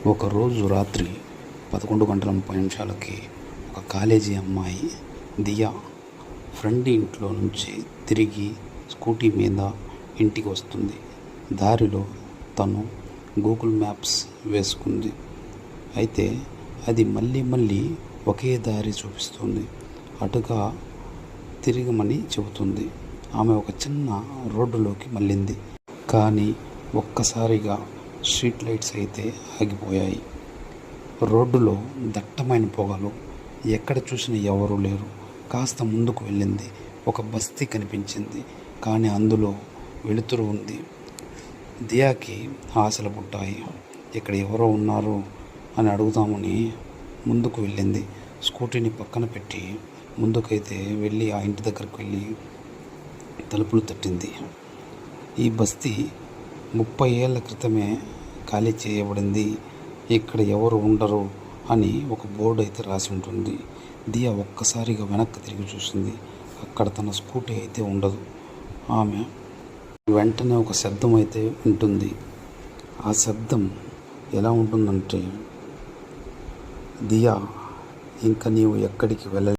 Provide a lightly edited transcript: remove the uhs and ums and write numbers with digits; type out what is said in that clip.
ఒకరోజు రాత్రి 11:30 ఒక కాలేజీ అమ్మాయి దియా ఫ్రెండ్ ఇంట్లో నుంచి తిరిగి స్కూటీ మీద ఇంటికి వస్తుంది. దారిలో తను గూగుల్ మ్యాప్స్ వేసుకుంది. అయితే అది మళ్ళీ ఒకే దారి చూపిస్తుంది. అటుగా తిరగమని చెబుతుంది. ఆమె ఒక చిన్న రోడ్డులోకి మళ్ళింది. కానీ ఒక్కసారిగా స్ట్రీట్ లైట్స్ అయితే ఆగిపోయాయి. రోడ్డులో దట్టమైన పొగలు. ఎక్కడ చూసినా ఎవరూ లేరు. కాస్త ముందుకు వెళ్ళింది. ఒక బస్తీ కనిపించింది. కానీ అందులో వెలుతురు ఉంది. దియాకి ఆశలు పుట్టాయి. ఇక్కడ ఎవరో ఉన్నారు అని అడుగుదామని ముందుకు వెళ్ళింది. స్కూటీని పక్కన పెట్టి ముందుకైతే వెళ్ళి ఆ ఇంటి దగ్గరికి వెళ్ళి తలుపులు తట్టింది. ఈ బస్తీ 30 ఏళ్ల క్రితమే ఖాళీ చేయబడింది. ఇక్కడ ఎవరు ఉండరు అని ఒక బోర్డు అయితే రాసి ఉంటుంది. దియా ఒక్కసారిగా వెనక్కి తిరిగి చూసింది. అక్కడ తన స్కూటీ అయితే ఉండదు. ఆమె వెంటనే ఒక శబ్దం అయితే వింటుంది. ఆ శబ్దం ఎలా ఉంటుందంటే, దియా, ఇంక నీవు ఎక్కడికి వెళ్ళ